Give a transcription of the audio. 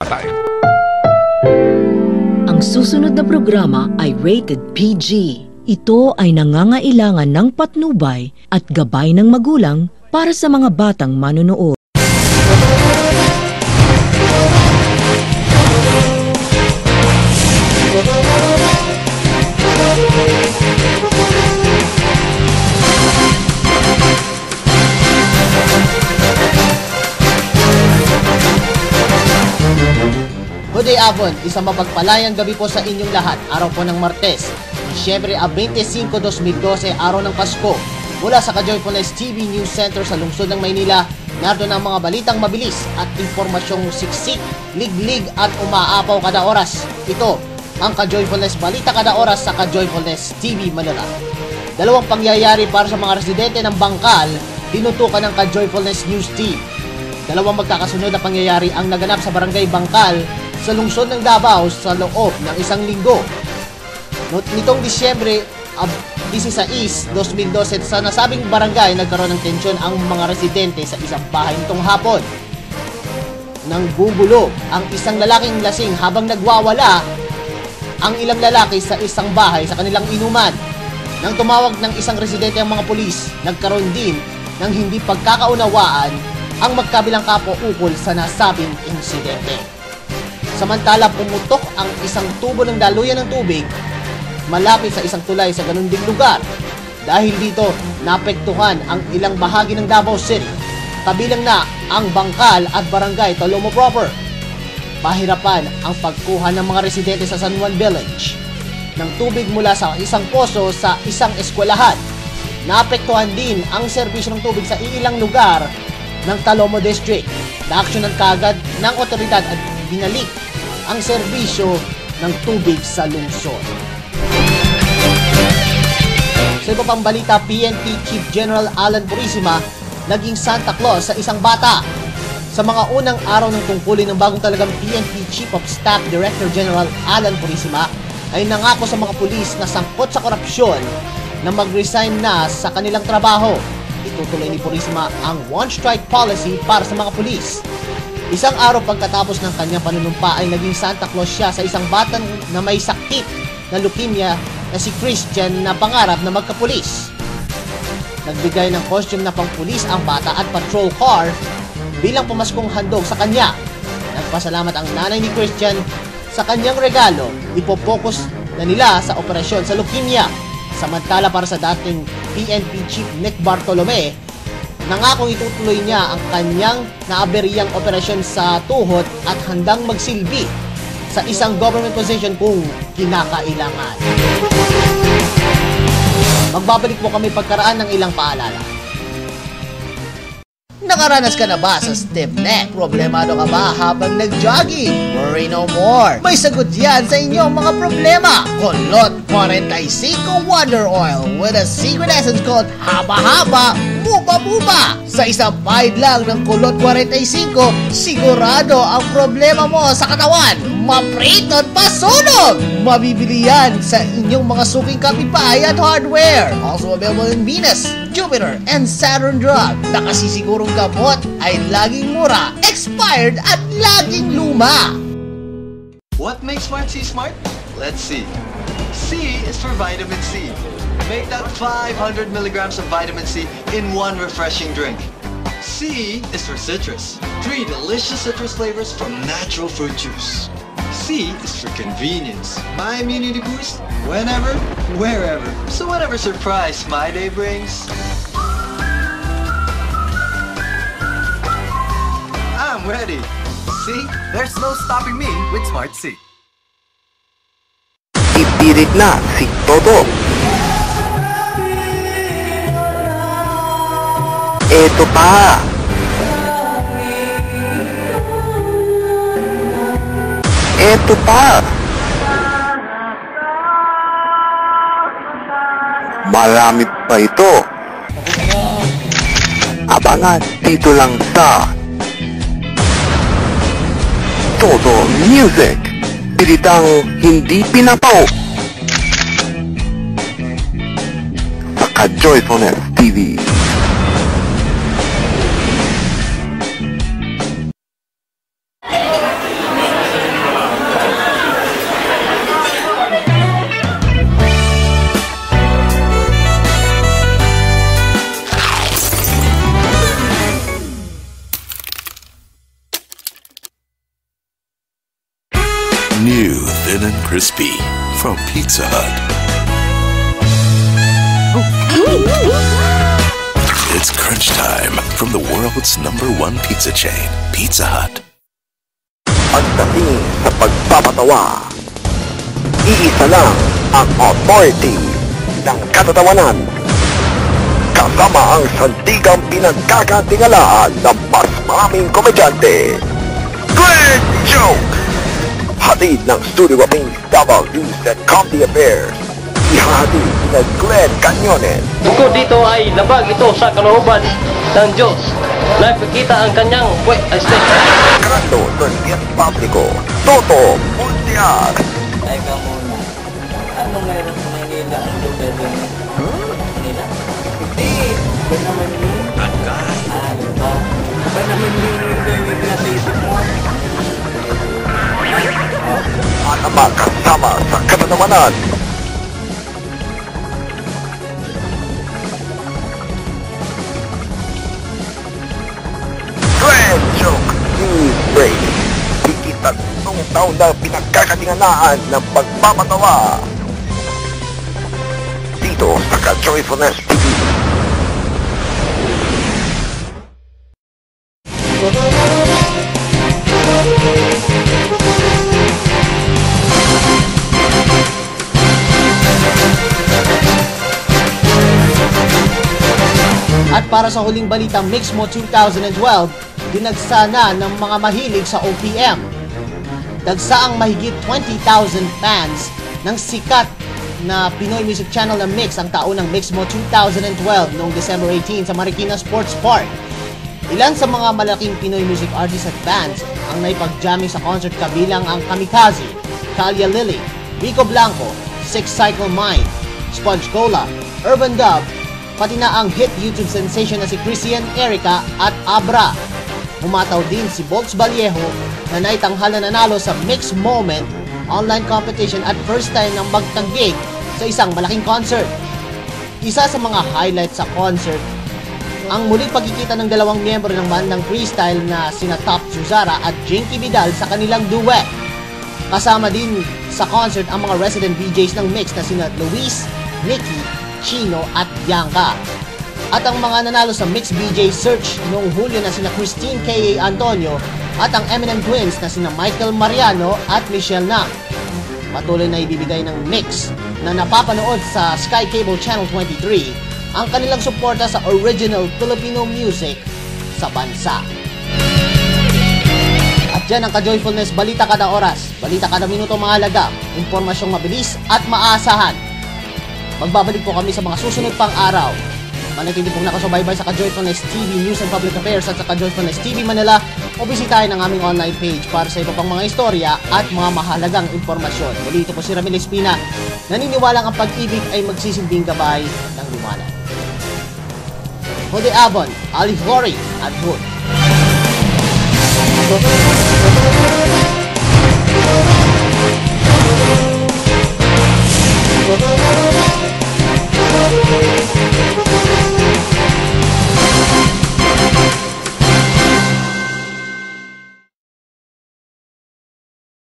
patay. Ang susunod na programa ay rated PG. Ito ay nangangailangan ng patnubay at gabay ng magulang para sa mga batang manonood. Good day, Avon. Isang mapagpalayang gabi po sa inyong lahat. Araw po ng Martes, Disyembre 25, 2012, araw ng Pasko. Mula sa Ka-Joyfulness TV News Center sa lungsod ng Maynila, narito ang mga balitang mabilis at impormasyong siksik, liglig at umaapaw kada oras. Ito ang Ka-Joyfulness Balita kada oras sa Ka-Joyfulness TV Manila. Dalawang pangyayari para sa mga residente ng Bangkal, tinutukan ng Ka-Joyfulness News Team. Dalawang magkakasunod na pangyayari ang naganap sa Barangay Bangkal sa lungsod ng Davao sa loob ng isang linggo. Nitong Disyembre 16, 2012, sa nasabing barangay, nagkaroon ng tensyon ang mga residente sa isang bahay nitong hapon. Nang gugulo ang isang lalaking lasing habang nagwawala ang ilang lalaki sa isang bahay sa kanilang inuman. Nang tumawag ng isang residente ang mga pulis, nagkaroon din ng hindi pagkakaunawaan ang magkabilang kapo ukol sa nasabing insidente. Samantala, pumutok ang isang tubo ng daluyan ng tubig malapit sa isang tulay sa ganun ding lugar. Dahil dito, naapektuhan ang ilang bahagi ng Davao City, kabilang na ang Bangkal at Barangay Talomo proper. Pahirapan ang pagkuha ng mga residente sa San Juan Village ng tubig mula sa isang poso sa isang eskwelahan. Naapektuhan din ang serbisyo ng tubig sa ilang lugar ng Talomo District. Naaksyonan kaagad ng otoridad at binalik ang serbisyo ng tubig sa lungsod. Sa iba pang balita, PNP Chief General Alan Purisima naging Santa Claus sa isang bata. Sa mga unang araw ng tungkulin ng bagong talagang PNP Chief of Staff Director General Alan Purisima ay nangako sa mga pulis na sangkot sa korupsyon na mag-resign na sa kanilang trabaho. Itutuloy ni Purisima ang one strike policy para sa mga pulis. Isang araw pagkatapos ng kanyang panunumpa ay naging Santa Claus siya sa isang batang na may sakit na leukemia na si Christian na pangarap na magkapulis. Nagbigay ng costume na pangpulis ang bata at patrol car bilang pamaskong handog sa kanya. Nagpasalamat ang nanay ni Christian sa kanyang regalo. Ipopokus na nila sa operasyon sa leukemia. Samantala, para sa dating PNP Chief Nick Bartolome, nangakong itutuloy niya ang kanyang naaberiyang operasyon sa tuhod at handang magsilbi sa isang government position kung kinakailangan. Magbabalik po kami pagkaraan ng ilang paalala. Nakaranas ka na ba sa stiff neck? Problemado ka ba habang nag-jogging? Worry no more! May sagot yan sa inyong mga problema! Kulot 45 Wonder Oil with a secret essence called Haba-Haba Buba-Buba! Sa isang pahid lang ng Kulot 45, sigurado ang problema mo sa katawan maprito at pasunog! Mabibili yan sa inyong mga suking kapitbahay at hardware. Also available in Venus, Jupiter, and Saturn Drug. Nakasisigurong gamot ay laging mura, expired at laging luma. What makes Smart C smart? Let's see. C is for vitamin C. Make that 500 milligrams of vitamin C in one refreshing drink. C is for citrus. 3 delicious citrus flavors from natural fruit juice. C is for convenience. My immunity boost whenever, wherever. So whatever surprise my day brings, I'm ready. See? There's no stopping me with Smart C. Ipirit na si Toto. Eto pa. Eto pa. Marami pa ito. Abangan dito lang sa Toto Music. Piritang hindi pinapaw. Ka-Joyfulness TV. New, thin and crispy from Pizza Hut. It's crunch time from the world's #1 pizza chain, Pizza Hut. Pagdating sa pagpapatawa, iisa lang ang authority ng katatawanan. Kasama ang sandigang pinagkakatingalahan ng mas maraming komedyante. Glenn Joke! Hatid ng Studio Waping Davao News and Comedy Affairs. Ihahatid na Glenn Canyones. Bukod dito ay labag ito sa kalooban ng Diyos. Nakikita ang kanyang Grado Serbian Publico, Toto Multiar. Teka muna. Ano meron sa Manila ang lugar doon? Manila? Hindi! Ba naman yun? Agay! Ano ba? Ba naman yun yung nasa isip mo? Ang makasama sa katatawanan. Glenn Joke News Break. Higit 3 taon na pinagkakatinganaan ng pagpapatawa. Dito sa Ka-Joyfulness TV. At para sa huling balita, Mixmo 2012, dinagsa na ng mga mahilig sa OPM. Dagsa ang mahigit 20,000 fans ng sikat na Pinoy music channel na Mix ang taon ng Mixmo 2012 noong December 18 sa Marikina Sports Park. Ilan sa mga malaking Pinoy music artists at bands ang naipag-jamming sa concert kabilang ang Kamikaze, Talia Lily, Rico Blanco, Six Cycle Mind, Sponge Cola, Urban Dub, pati na ang hit YouTube sensation na si Christian Erica at Abra. Umataw din si Bolts Vallejo na naitanghal na nanalo sa Mix Moment online competition at first time nang magtanggig sa isang malaking concert. Isa sa mga highlights sa concert, ang muling pagkikita ng dalawang miyembro ng bandang freestyle na sina Top Suzara at Jinky Vidal sa kanilang duet. Kasama din sa concert ang mga resident DJs ng Mix na sina Luis, Nicky, Chino at Bianca. At ang mga nanalo sa Mix BJ Search noong Hulyo na sina Christine K.A. Antonio at ang Eminem Twins na sina Michael Mariano at Michelle Nang. Patuloy na ibibigay ng Mix na napapanood sa Sky Cable Channel 23 ang kanilang suporta sa original Filipino music sa bansa. At dyan ang Ka-Joyfulness, balita kada oras, balita kada minuto mahalaga, impormasyong mabilis at maasahan. Magbabalik po kami sa mga susunod pang araw. Manatili pong nakasubaybay sa Ka-Joyfulness TV News and Public Affairs at sa Ka-Joyfulness TV Manila o bisitahin ang aming online page para sa iba pang mga istorya at mga mahalagang impormasyon. Muli ito po si Ramil Espina, naniniwalang ang pag-ibig ay magsisilbing gabay ng liwanag. Hode Abon, Alif Lori at Hood.